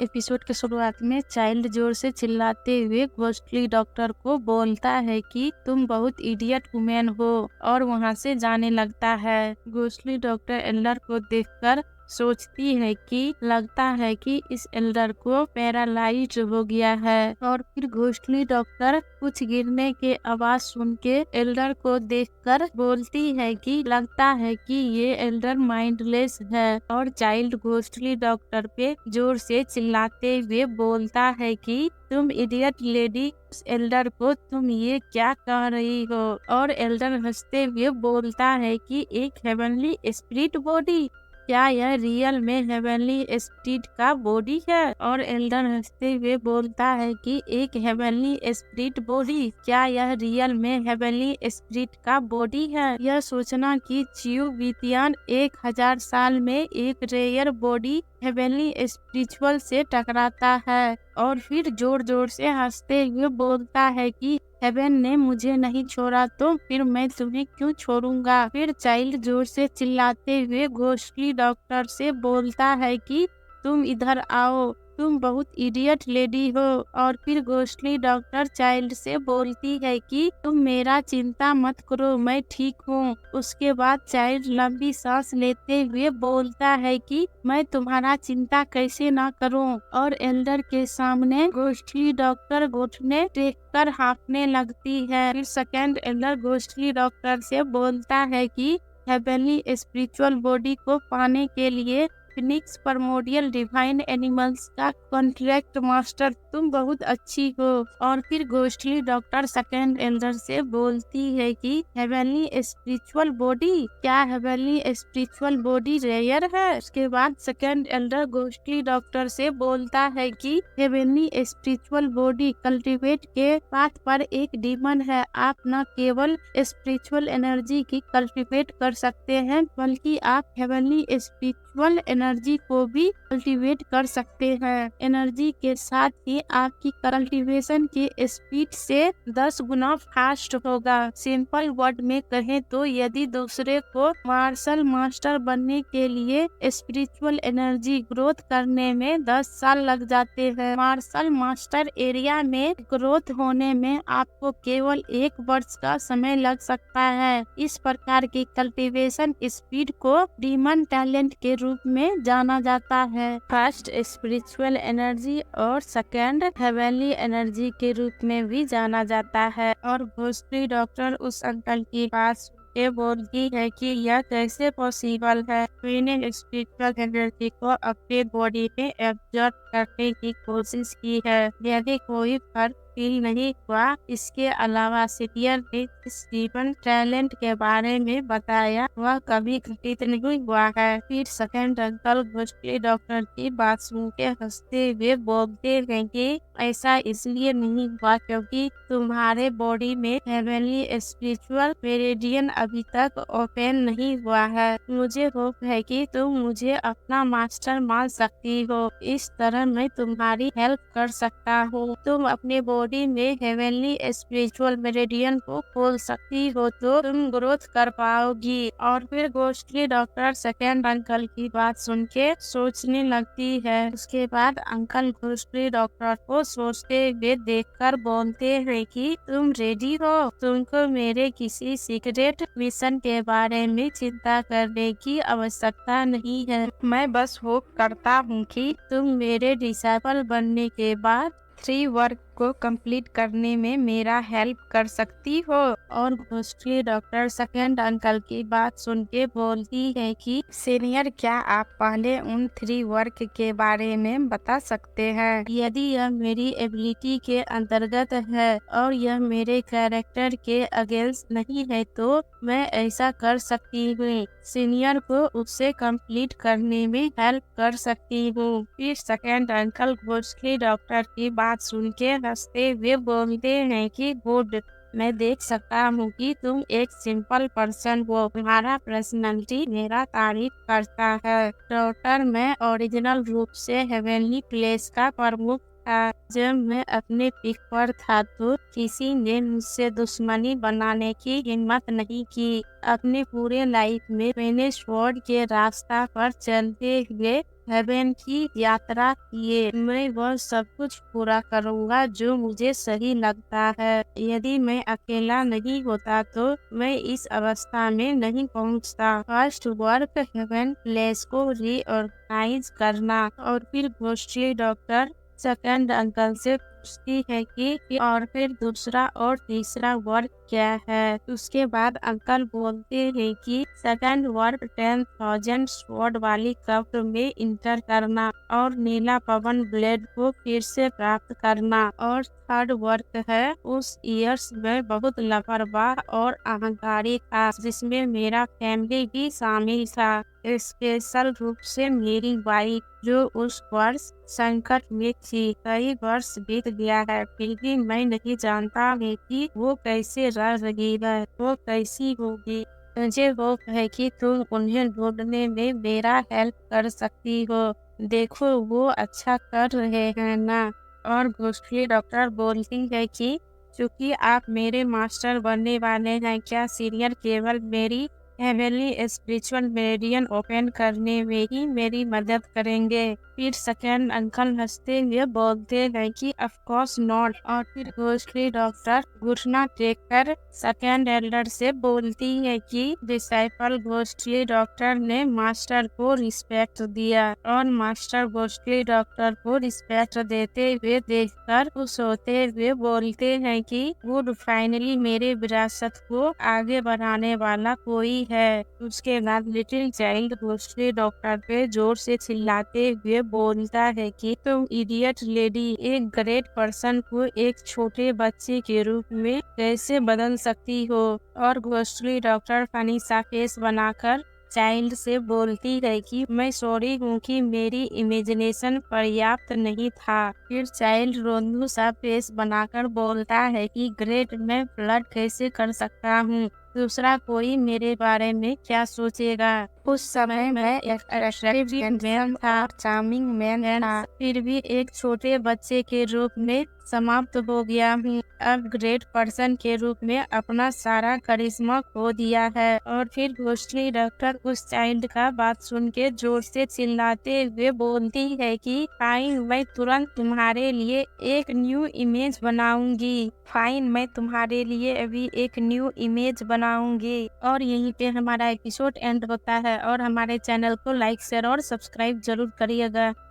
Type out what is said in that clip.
Episode के शुरुआत में चाइल्ड जोर से चिल्लाते हुए घोस्टली डॉक्टर को बोलता है कि तुम बहुत इडियट वुमेन हो और वहां से जाने लगता है। घोस्टली डॉक्टर एल्डर को देखकर सोचती है कि लगता है कि इस एल्डर को पैरालाइज्ड हो गया है और फिर घोस्टली डॉक्टर कुछ गिरने के आवाज सुन के एल्डर को देखकर बोलती है कि लगता है कि ये एल्डर माइंडलेस है और चाइल्ड घोस्टली डॉक्टर पे जोर से चिल्लाते हुए बोलता है कि तुम इडियट लेडी, उस एल्डर को तुम ये क्या कह रही हो। और एल्डर हंसते हुए बोलता है कि एक हेवनली स्पिरिट बॉडी, क्या यह रियल में हेवनली स्पिरिट का बॉडी है। और एल्डर हंसते हुए बोलता है कि एक हेवनली स्पिरिट बॉडी, क्या यह रियल में हेवनली स्पिरिट का बॉडी है। यह सोचना कि च्यूबितियन 1000 साल में एक रेयर बॉडी हेवनली स्पिरिचुअल से टकराता है और फिर जोर जोर से हंसते हुए बोलता है कि हेवन ने मुझे नहीं छोड़ा तो फिर मैं तुम्हें क्यों छोड़ूंगा। फिर चाइल्ड जोर से चिल्लाते हुए घोस्टली डॉक्टर से बोलता है कि तुम इधर आओ, तुम बहुत इडियट लेडी हो। और फिर घोस्टली डॉक्टर चाइल्ड से बोलती है कि तुम मेरा चिंता मत करो, मैं ठीक हूँ। उसके बाद चाइल्ड लंबी सांस लेते हुए बोलता है कि मैं तुम्हारा चिंता कैसे ना करूँ। और एल्डर के सामने घोस्टली डॉक्टर घुटने टेक कर हाँफने लगती है। फिर सेकंड एल्डर घोस्टली डॉक्टर से बोलता है कि हेवनली स्पिरिचुअल बॉडी को पाने के लिए फिनिक्स परमोडियल डिवाइन एनिमल्स का कॉन्ट्रैक्ट मास्टर तुम बहुत अच्छी हो। और फिर घोस्टली डॉक्टर सेकंड एल्डर से बोलती है कि हेवनली स्पिरिचुअल बॉडी, क्या हेवनली स्पिरिचुअल बॉडी रेयर है। उसके बाद सेकंड एल्डर घोस्टली डॉक्टर से बोलता है कि हेवनली स्पिरिचुअल बॉडी कल्टीवेट के पाथ पर एक डीमन है। आप न केवल स्पिरिचुअल एनर्जी की कल्टीवेट कर सकते हैं बल्कि आप हेवनली स्पिरिचुअल एनर्जी को भी कल्टीवेट कर सकते हैं। एनर्जी के साथ ही आपकी कल्टीवेशन की स्पीड से 10 गुना फास्ट होगा। सिंपल वर्ड में कहें तो यदि दूसरे को मार्शल मास्टर बनने के लिए स्पिरिचुअल एनर्जी ग्रोथ करने में 10 साल लग जाते हैं, मार्शल मास्टर एरिया में ग्रोथ होने में आपको केवल 1 वर्ष का समय लग सकता है। इस प्रकार की कल्टीवेशन स्पीड को डीमन टैलेंट के रूप में जाना जाता है। फर्स्ट स्पिरिचुअल एनर्जी और सेकंड हेवनली एनर्जी के रूप में भी जाना जाता है। और घोस्टली डॉक्टर उस अंकल की बात ये बोलती है कि यह कैसे पॉसिबल है। मैंने स्पिरिचुअल एनर्जी को अपने बॉडी में एब्जॉर्ब करने की कोशिश की है, यदि कोई फर्क फील नहीं हुआ। इसके अलावा सीनियर ने इस डीमन टैलेंट के बारे में बताया, वह कभी घटित नहीं हुआ है। फिर सेकंड अंकल घोस्टली डॉक्टर की बात सुन के हंसते हुए बोलते हैं कि ऐसा इसलिए नहीं हुआ क्योंकि तुम्हारे बॉडी में हेवनली स्पिरिचुअल मेरिडियन अभी तक ओपन नहीं हुआ है। मुझे होप है कि तुम मुझे अपना मास्टर मान सकती हो, इस तरह मैं तुम्हारी हेल्प कर सकता हूँ। तुम अपने बॉडी में हेवनली स्पिरिचुअल मेरिडियन को खोल सकती हो तो तुम ग्रोथ कर पाओगी। और फिर घोस्टली डॉक्टर सेकंड अंकल की बात सुन के सोचने लगती है। उसके बाद अंकल घोस्टली डॉक्टर को सोचते हुए देखकर बोलते हैं कि तुम रेडी हो, तुमको मेरे किसी सीक्रेट मिशन के बारे में चिंता करने की आवश्यकता नहीं है। मैं बस होप करता हूँ कि तुम मेरे डिसाइपल बनने के बाद 3 वर्क को कंप्लीट करने में मेरा हेल्प कर सकती हो। और घोस्टली डॉक्टर सेकंड अंकल की बात सुन के बोलती है कि सीनियर, क्या आप पहले उन 3 वर्क के बारे में बता सकते हैं। यदि यह मेरी एबिलिटी के अंतर्गत है और यह मेरे कैरेक्टर के अगेंस्ट नहीं है तो मैं ऐसा कर सकती हूँ। सीनियर को उससे कंप्लीट करने में हेल्प कर सकती हूँ। फिर सेकंड अंकल घोस्टली डॉक्टर की बात सुन के हंसते हुए बोलते हैं कि गुड, मैं देख सकता हूँ कि तुम एक सिंपल पर्सन हो, तुम्हारा पर्सनालिटी मेरा तारीफ करता है। डॉक्टर, मैं ओरिजिनल रूप से हेवनली प्लेस का प्रमुख था। जब मैं अपने पीक पर था तो किसी ने मुझसे दुश्मनी बनाने की हिम्मत नहीं की। अपने पूरे लाइफ में मैंने स्वॉर्ड के रास्ता पर चलते हुए हेवन की यात्रा किए। मैं वह सब कुछ पूरा करूँगा जो मुझे सही लगता है। यदि मैं अकेला नहीं होता तो मैं इस अवस्था में नहीं पहुँचता। फर्स्ट वर्क हेवन प्लेस को रीऑर्गेनाइज करना। और फिर घोस्टली डॉक्टर सेकंड अंकल से पूछती है कि और फिर दूसरा और तीसरा वर्क क्या है। उसके बाद अंकल बोलते हैं कि सेकंड वर्क 10,000 स्वॉर्ड वाली कप में इंटर करना और नीला पवन ब्लेड को फिर से प्राप्त करना। और थर्ड वर्क है उस ईयर्स में बहुत लापरवाह और अहंकारी था जिसमें मेरा फैमिली भी शामिल था, स्पेशल रूप से मेरी वाइफ जो उस वर्ष संकट में थी। कई वर्ष बीत गया है फिर भी मैं नहीं जानता है कि वो कैसे रह रही है, वो कैसी होगी। मुझे होप है कि तुम उन्हें ढूंढने में मेरा हेल्प कर सकती हो। देखो वो अच्छा कर रहे हैं ना। और घोस्टली डॉक्टर बोलती है कि चूंकि आप मेरे मास्टर बनने वाले हैं, क्या सीनियर केवल मेरी हेवनली स्पिरिचुअल मेरिडियन ओपन करने में ही मेरी मदद करेंगे। फिर सेकंड अंकल हंसते हुए बोलते हैं कि ऑफ कोर्स नॉट। और फिर घोस्टली डॉक्टर घुटना टेक कर सेकंड एल्डर से बोलती है कि डिसाइपल घोस्टली डॉक्टर ने मास्टर को रिस्पेक्ट दिया। और मास्टर घोस्टली डॉक्टर को रिस्पेक्ट देते हुए देखकर खुश होते हुए बोलते हैं कि गुड, फाइनली मेरे विरासत को आगे बढ़ाने वाला कोई है। उसके बाद लिटिल चाइल्ड घोस्टली डॉक्टर पे जोर से चिल्लाते हुए बोलता है कि तुम इडियट लेडी एक ग्रेट पर्सन को एक छोटे बच्चे के रूप में कैसे बदल सकती हो। और घोस्टली डॉक्टर फनी सा फेस बनाकर चाइल्ड से बोलती है कि मैं सॉरी हूँ कि मेरी इमेजिनेशन पर्याप्त नहीं था। फिर चाइल्ड रोंदू सा फेस बनाकर बोलता है कि ग्रेट, मैं फ्लर्ट कैसे कर सकता हूँ, दूसरा कोई मेरे बारे में क्या सोचेगा। उस समय मैं एक अट्रैक्टिव मैन था, चार्मिंग मैन था, फिर भी एक छोटे बच्चे के रूप में समाप्त हो गया हूँ। अब ग्रेट पर्सन के रूप में अपना सारा करिश्मा खो दिया है। और फिर घोस्टली डॉक्टर उस चाइल्ड का बात सुन के जोर से चिल्लाते हुए बोलती है कि फाइन, मैं तुरंत तुम्हारे लिए एक न्यू इमेज बनाऊंगी। फाइन, मैं तुम्हारे लिए अभी एक न्यू इमेज बनाऊंगी। और यहीं पे हमारा एपिसोड एंड होता है। और हमारे चैनल को लाइक, शेयर और सब्सक्राइब जरूर करिएगा।